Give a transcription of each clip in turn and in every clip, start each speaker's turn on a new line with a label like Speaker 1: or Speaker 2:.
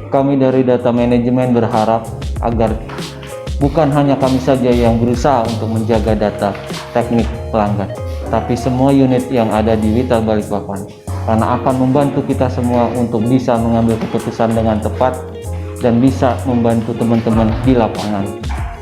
Speaker 1: kami dari data manajemen berharap agar bukan hanya kami saja yang berusaha untuk menjaga data teknik pelanggan, tapi semua unit yang ada di Witel Balikpapan, karena akan membantu kita semua untuk bisa mengambil keputusan dengan tepat dan bisa membantu teman-teman di lapangan.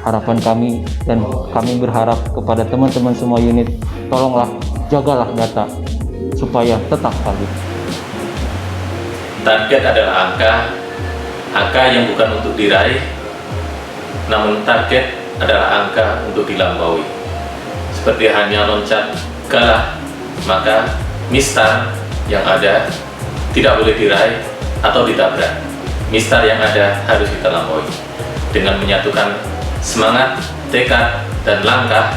Speaker 1: Harapan kami dan kami berharap kepada teman-teman semua unit, tolonglah jagalah data supaya tetap valid.
Speaker 2: Target adalah angka yang bukan untuk diraih, namun target adalah angka untuk dilampaui. Seperti hanya loncat kalah, maka mistar yang ada tidak boleh diraih atau ditabrak. Mistar yang ada harus kita lampaui. Dengan menyatukan semangat, tekad, dan langkah,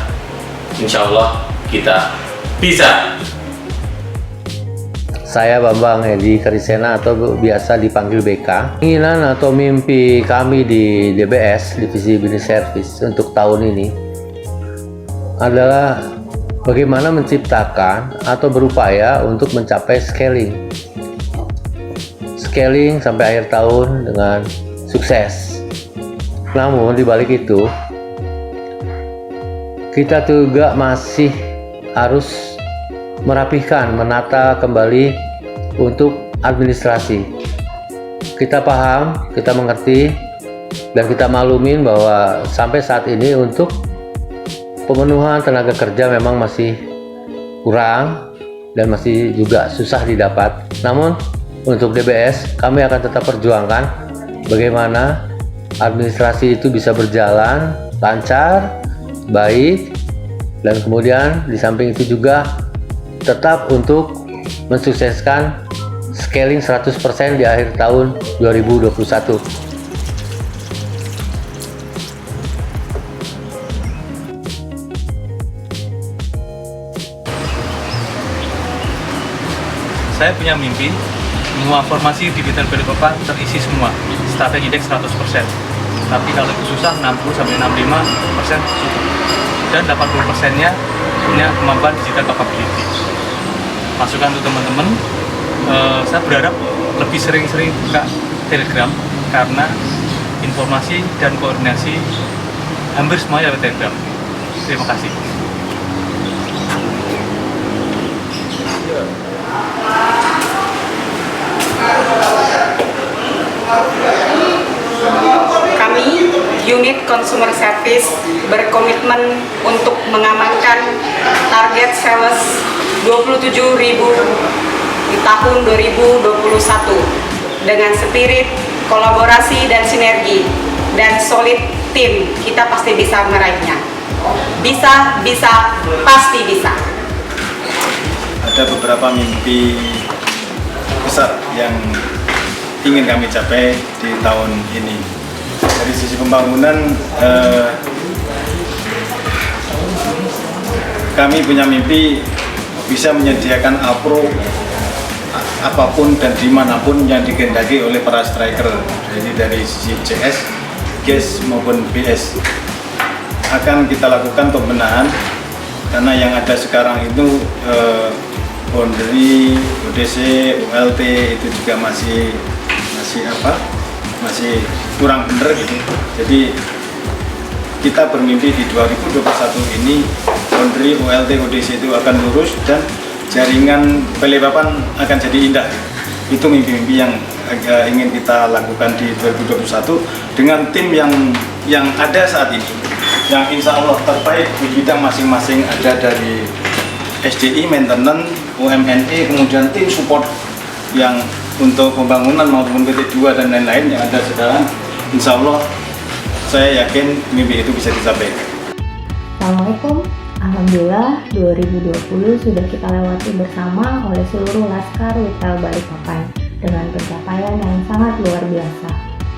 Speaker 2: insya Allah kita bisa.
Speaker 3: Saya Bambang Edi Karisena atau biasa dipanggil BK. Keinginan atau mimpi kami di DBS, Divisi Business Service, untuk tahun ini adalah bagaimana menciptakan atau berupaya untuk mencapai scaling sampai akhir tahun dengan sukses. Namun di balik itu kita juga masih harus merapihkan, menata kembali untuk administrasi. Kita paham, kita mengerti, dan kita maklumin bahwa sampai saat ini untuk pemenuhan tenaga kerja memang masih kurang dan masih juga susah didapat. Namun untuk DBS kami akan tetap perjuangkan bagaimana administrasi itu bisa berjalan lancar, baik, dan kemudian di samping itu juga tetap untuk mensukseskan scaling 100% di akhir tahun 2021.
Speaker 4: Saya punya mimpi, semua formasi di Witel Balikpapan terisi semua, staffing indeks 100%. Tapi kalau itu susah, 60-65% cukup. Dan 80%-nya punya kemampuan digital capability. Masukan untuk teman-teman, saya berharap lebih sering-sering buka Telegram karena informasi dan koordinasi hampir semuanya lewat Telegram. Terima kasih.
Speaker 5: Kami, unit consumer service, berkomitmen untuk mengamankan target sales 27.000 di tahun 2021 dengan spirit kolaborasi dan sinergi dan solid tim. Kita pasti bisa meraihnya. Bisa, pasti bisa.
Speaker 6: Ada beberapa mimpi besar yang ingin kami capai di tahun ini. Dari sisi pembangunan, kami punya mimpi bisa menyediakan apro apapun dan dimanapun yang dikehendaki oleh para striker. Jadi dari sisi CS, GES maupun BS akan kita lakukan pembenahan karena yang ada sekarang itu boundary, ODC, ULT itu juga masih kurang benar gitu. Jadi kita bermimpi di 2021 ini boundary, ULT, ODC itu akan lurus dan jaringan Balikpapan akan jadi indah. Itu mimpi-mimpi yang ingin kita lakukan di 2021 dengan tim yang ada saat ini, yang insya Allah terbaik di bidang masing-masing, ada dari SDI, maintenance, UMNE, kemudian tim support yang untuk pembangunan maupun PT2 dan lain-lain yang ada sekarang. Insya Allah saya yakin mimpi itu bisa dicapai.
Speaker 7: Assalamualaikum. Alhamdulillah 2020 sudah kita lewati bersama oleh seluruh Laskar Witel Balikpapan dengan pencapaian yang sangat luar biasa.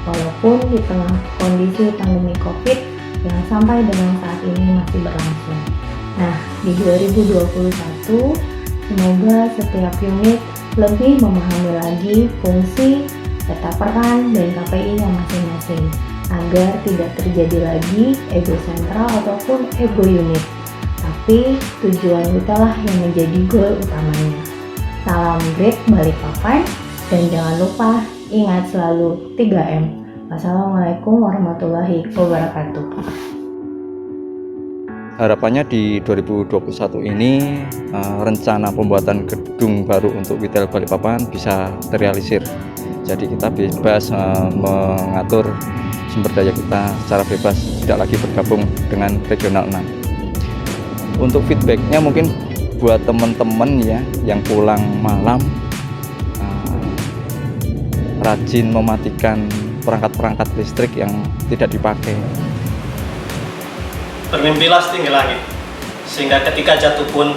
Speaker 7: Walaupun di tengah kondisi pandemi COVID yang sampai dengan saat ini masih berlangsung. Nah, di 2021 semoga setiap unit lebih memahami lagi fungsi, peta peran, dan KPI-nya masing-masing agar tidak terjadi lagi ego sentral ataupun ego unit. Tapi tujuan kita lah yang menjadi goal utamanya. Salam Great Balikpapan dan jangan lupa Ingat selalu 3M. Wassalamualaikum warahmatullahi wabarakatuh.
Speaker 8: Harapannya di 2021 ini rencana pembuatan gedung baru untuk Witel Balikpapan bisa terrealisir. Jadi kita bebas mengatur sumber daya kita secara bebas, tidak lagi bergabung dengan Regional 6. Untuk feedbacknya mungkin buat teman-teman ya yang pulang malam rajin mematikan perangkat-perangkat listrik yang tidak dipakai.
Speaker 9: Bermimpilah setinggi langit, sehingga ketika jatuh pun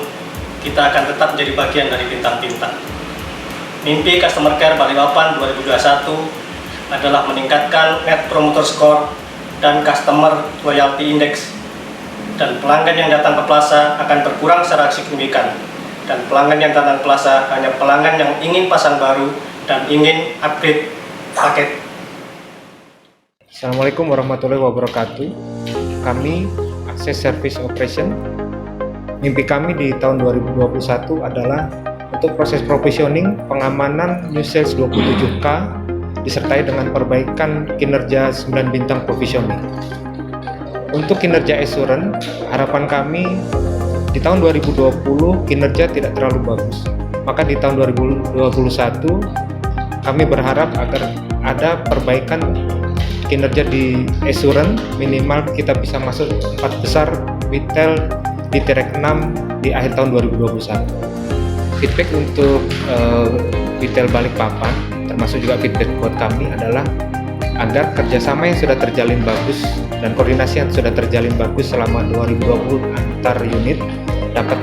Speaker 9: kita akan tetap menjadi bagian dari bintang-bintang. Mimpi Customer Care Balikpapan 2021 adalah meningkatkan Net Promoter Score dan Customer Loyalty Index, dan pelanggan yang datang ke plaza akan berkurang secara signifikan, dan pelanggan yang datang ke plaza hanya pelanggan yang ingin pasang baru dan ingin upgrade paket.
Speaker 10: Assalamualaikum warahmatullahi wabarakatuh. Kami Access Service Operation. Mimpi kami di tahun 2021 adalah untuk proses provisioning pengamanan New Sales 27K disertai dengan perbaikan kinerja 9 bintang provisioning. Untuk kinerja assurance, harapan kami di tahun 2020 kinerja tidak terlalu bagus. Maka di tahun 2021 kami berharap agar ada perbaikan kinerja di assurance, minimal kita bisa masuk 4 besar Witel di Track 6 di akhir tahun 2021. Feedback untuk Witel Balikpapan, termasuk juga feedback buat kami adalah agar kerjasama yang sudah terjalin bagus dan koordinasi yang sudah terjalin bagus selama 2020 antar unit dapat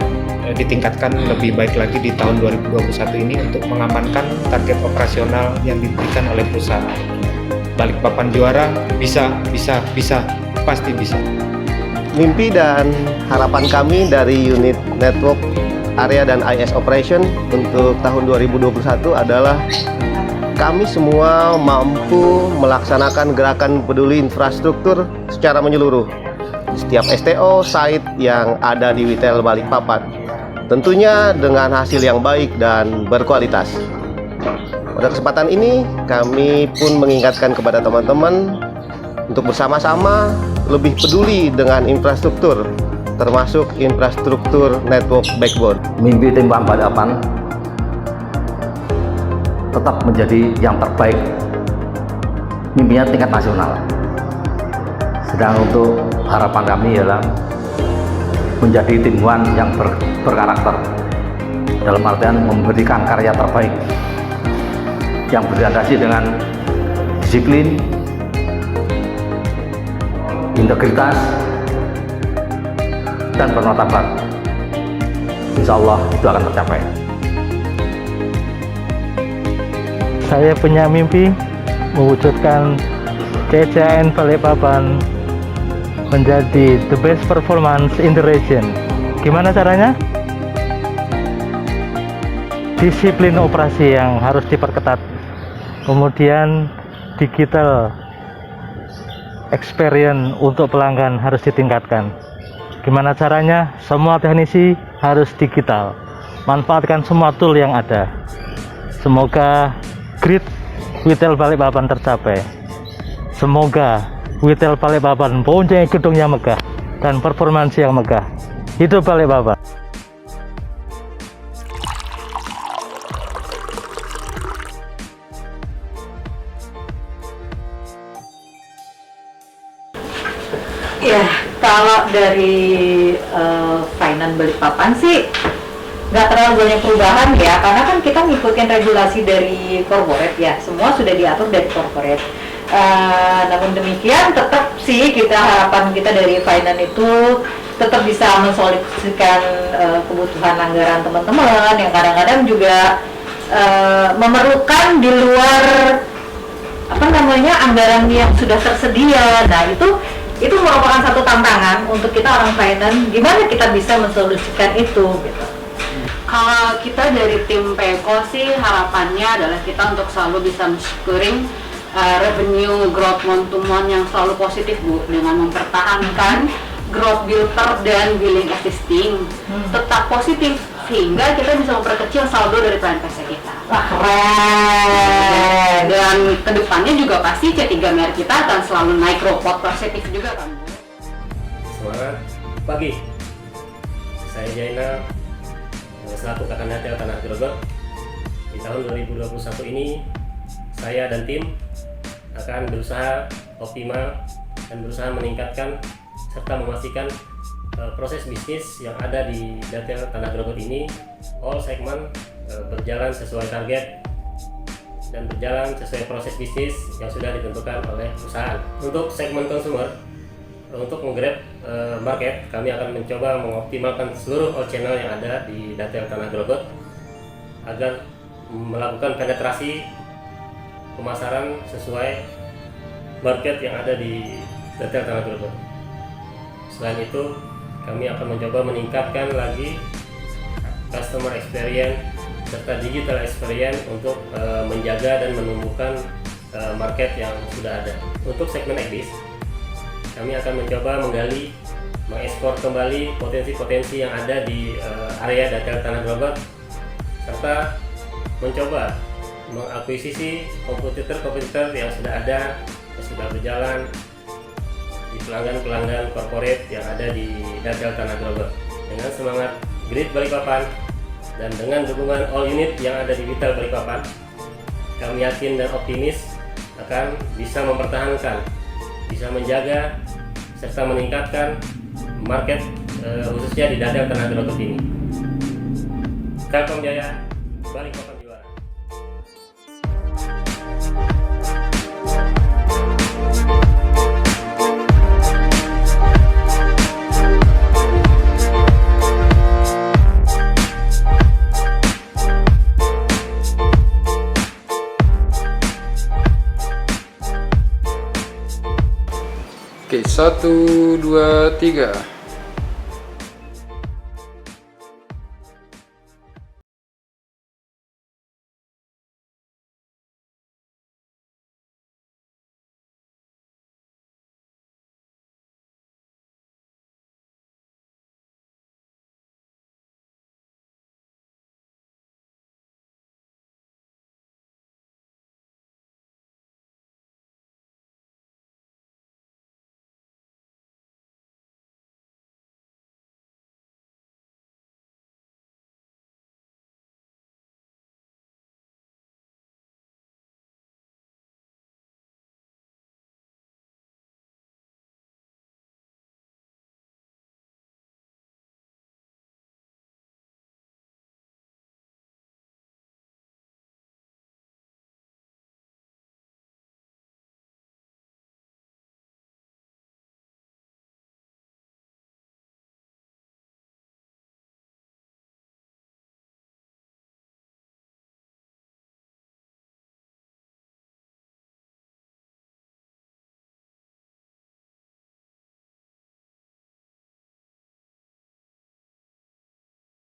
Speaker 10: ditingkatkan lebih baik lagi di tahun 2021 ini untuk mengamankan target operasional yang diberikan oleh perusahaan. Balikpapan juara, bisa, pasti bisa.
Speaker 11: Mimpi dan harapan kami dari unit network area dan IS operation untuk tahun 2021 adalah kami semua mampu melaksanakan gerakan peduli infrastruktur secara menyeluruh setiap STO site yang ada di Witel Balikpapan, tentunya dengan hasil yang baik dan berkualitas. Pada kesempatan ini kami pun mengingatkan kepada teman-teman untuk bersama-sama lebih peduli dengan infrastruktur, termasuk infrastruktur network backbone.
Speaker 12: Mimpi tim Balikpapan tetap menjadi yang terbaik, mimpinya tingkat nasional. Sedang untuk harapan kami ialah menjadi tim one yang berkarakter, dalam artian memberikan karya terbaik yang berlandasi dengan disiplin, integritas, dan bermartabat. Insya Allah itu akan tercapai.
Speaker 13: Saya punya mimpi mewujudkan CCN Balikpapan menjadi the best performance in the region. Gimana caranya? Disiplin operasi yang harus diperketat, kemudian digital experience untuk pelanggan harus ditingkatkan. Gimana caranya? Semua teknisi harus digital, manfaatkan semua tool yang ada. Semoga Great Witel Balikpapan tercapai. Semoga Witel Balikpapan mempunyai gedung yang megah dan performansi yang megah. Hidup Balikpapan.
Speaker 14: Ya, kalau dari finance Balikpapan sih nggak terlalu banyak perubahan ya, karena kan kita ngikutin regulasi dari corporate ya, semua sudah diatur dari corporate. Namun demikian tetap sih harapan kita dari finance itu tetap bisa mensolusikan kebutuhan anggaran teman-teman yang kadang-kadang juga memerlukan di luar anggaran yang sudah tersedia. Nah itu merupakan satu tantangan untuk kita orang finance, gimana kita bisa mensolusikan itu gitu.
Speaker 15: Kalau kita dari tim PECO sih harapannya adalah kita untuk selalu bisa mensyukuring revenue growth month to month yang selalu positif Bu, dengan mempertahankan growth filter dan billing existing tetap positif sehingga kita bisa memperkecil saldo dari plan PC kita.
Speaker 14: Wah, keren.
Speaker 15: Dan kedepannya juga pasti C3 merek kita akan selalu naik robot positif juga kan Bu?
Speaker 16: Semangat pagi, saya Jainal selaku kakak Natel Tanah Grogol. Di tahun 2021 ini saya dan tim akan berusaha optimal dan berusaha meningkatkan serta memastikan proses bisnis yang ada di Datel Tanah Grogol ini all segmen berjalan sesuai target dan berjalan sesuai proses bisnis yang sudah ditentukan oleh perusahaan. Untuk segmen consumer, untuk menggrab market, kami akan mencoba mengoptimalkan seluruh all channel yang ada di Datel Tanah Grogol agar melakukan penetrasi pemasaran sesuai market yang ada di Datel Tanah Grogol. Selain itu, kami akan mencoba meningkatkan lagi customer experience serta digital experience untuk menjaga dan menumbuhkan market yang sudah ada. Untuk segmen Ekbis, kami akan mencoba menggali, mengekspor kembali potensi-potensi yang ada di area Datel Tanah Grogol serta mencoba mengakuisisi kompetitor-kompetitor yang sudah ada, yang sudah berjalan di pelanggan-pelanggan corporate yang ada di Datel Tanah Grogol. Dengan semangat Grid Balikpapan dan dengan dukungan all unit yang ada di Vital Balikpapan, kami yakin dan optimis akan bisa mempertahankan, bisa menjaga serta meningkatkan market khususnya di Datel Tanah Grogol ini. Telkom Jaya, Balikpapan juara.
Speaker 17: Oke, 1, 2, 3.